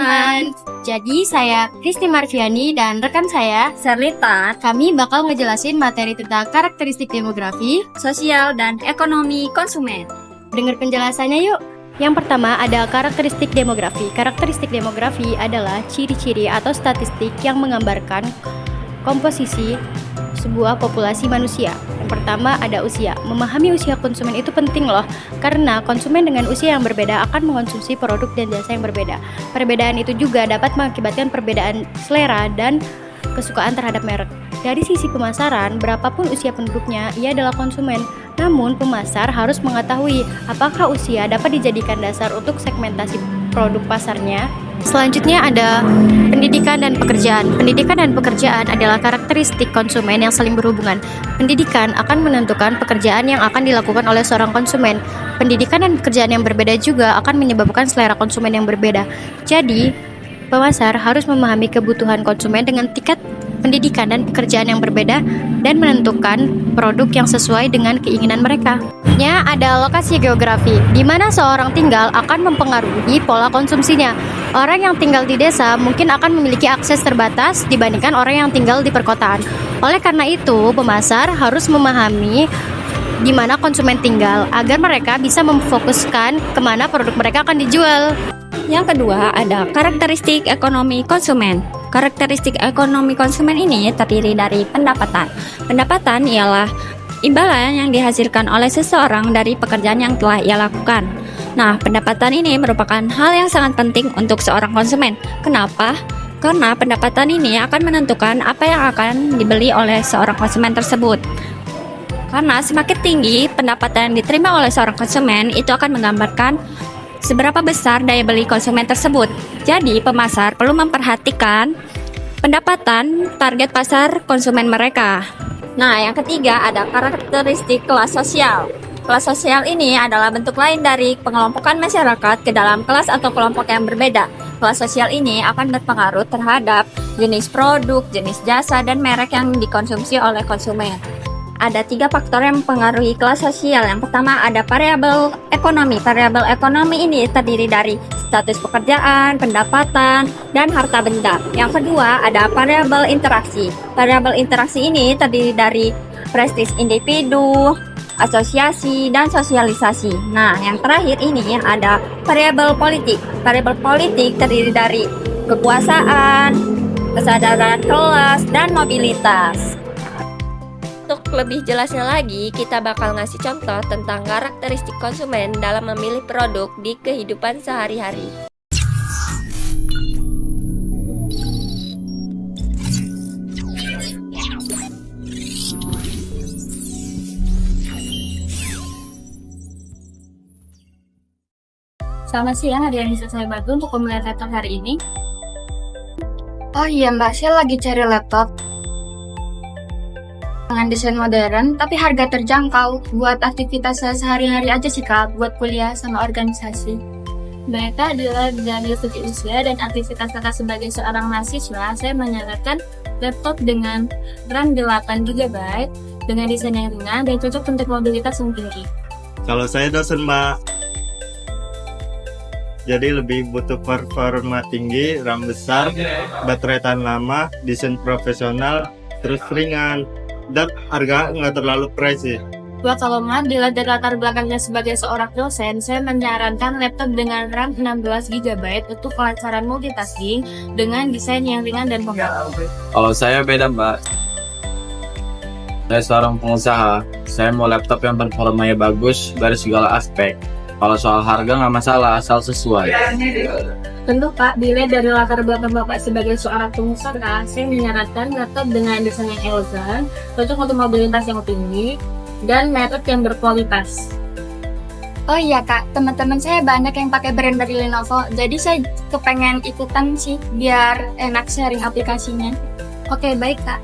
teman-teman. Jadi saya Kristi Marviani dan rekan saya Serlita, kami bakal ngejelasin materi tentang karakteristik demografi, sosial dan ekonomi konsumen. Dengar penjelasannya yuk. Yang pertama ada karakteristik demografi. Karakteristik demografi adalah ciri-ciri atau statistik yang menggambarkan komposisi sebuah populasi manusia. Yang pertama ada usia. Memahami usia konsumen itu penting loh, karena konsumen dengan usia yang berbeda akan mengonsumsi produk dan jasa yang berbeda. Perbedaan itu juga dapat mengakibatkan perbedaan selera dan kesukaan terhadap merek. Dari sisi pemasaran, berapapun usia penduduknya, ia adalah konsumen. Namun, pemasar harus mengetahui apakah usia dapat dijadikan dasar untuk segmentasi produk pasarnya. Selanjutnya ada pendidikan dan pekerjaan. Pendidikan dan pekerjaan adalah karakteristik konsumen yang saling berhubungan. Pendidikan akan menentukan pekerjaan yang akan dilakukan oleh seorang konsumen. Pendidikan dan pekerjaan yang berbeda juga akan menyebabkan selera konsumen yang berbeda. Jadi, pemasar harus memahami kebutuhan konsumen dengan tingkat pendidikan dan pekerjaan yang berbeda dan menentukan produk yang sesuai dengan keinginan mereka. Ada lokasi geografi, di mana seorang tinggal akan mempengaruhi pola konsumsinya. Orang yang tinggal di desa mungkin akan memiliki akses terbatas dibandingkan orang yang tinggal di perkotaan. Oleh karena itu, pemasar harus memahami di mana konsumen tinggal agar mereka bisa memfokuskan kemana produk mereka akan dijual. Yang kedua ada karakteristik ekonomi konsumen. Karakteristik ekonomi konsumen ini terdiri dari pendapatan. Pendapatan ialah imbalan yang dihasilkan oleh seseorang dari pekerjaan yang telah ia lakukan. Nah, pendapatan ini merupakan hal yang sangat penting untuk seorang konsumen. Kenapa? Karena pendapatan ini akan menentukan apa yang akan dibeli oleh seorang konsumen tersebut. Karena semakin tinggi pendapatan yang diterima oleh seorang konsumen, itu akan menggambarkan seberapa besar daya beli konsumen tersebut. Jadi, pemasar perlu memperhatikan pendapatan target pasar konsumen mereka. Nah, yang ketiga ada karakteristik kelas sosial. Kelas sosial ini adalah bentuk lain dari pengelompokan masyarakat ke dalam kelas atau kelompok yang berbeda. Kelas sosial ini akan berpengaruh terhadap jenis produk, jenis jasa, dan merek yang dikonsumsi oleh konsumen. Ada 3 faktor yang mempengaruhi kelas sosial. Yang pertama ada variabel ekonomi. Variabel ekonomi ini terdiri dari status pekerjaan, pendapatan, dan harta benda. Yang kedua ada variabel interaksi. Variabel interaksi ini terdiri dari prestis individu, asosiasi, dan sosialisasi. Nah, yang terakhir ini ada variabel politik. Variabel politik terdiri dari kekuasaan, kesadaran kelas, dan mobilitas. Untuk lebih jelasnya lagi, kita bakal ngasih contoh tentang karakteristik konsumen dalam memilih produk di kehidupan sehari-hari. Selamat siang, ada yang bisa saya bantu untuk pemilihan laptop hari ini? Oh iya mbak, saya lagi cari laptop dengan desain modern, tapi harga terjangkau buat aktivitas saya sehari-hari aja sih kak, buat kuliah sama organisasi. Mereka adalah dari segi usia dan aktivitas kakak sebagai seorang mahasiswa. Saya menyarankan laptop dengan RAM 8 GB dengan desain yang ringan dan cocok untuk mobilitas yang tinggi. Kalau saya dosen mbak, jadi lebih butuh performa tinggi, RAM besar, baterai tahan lama, desain profesional, terus ringan, dan harga nggak terlalu pricey. Buat kalau dilihat dari latar belakangnya sebagai seorang dosen, saya menyarankan laptop dengan RAM 16 GB untuk kelancaran multitasking dengan desain yang ringan dan kompak. Kalau saya beda mbak, saya seorang pengusaha, saya mau laptop yang performanya bagus dari segala aspek. Kalau soal harga nggak masalah, asal sesuai. Tentu Pak, dilihat dari latar belakang Bapak sebagai seorang pengusaha, saya menyarankan laptop dengan desain yang elegan, cocok untuk mobilitas yang tinggi, dan merek yang berkualitas. Oh iya kak, teman-teman saya banyak yang pakai brand dari Lenovo, jadi saya kepengen ikutan sih biar enak sharing aplikasinya. Oke, baik Kak.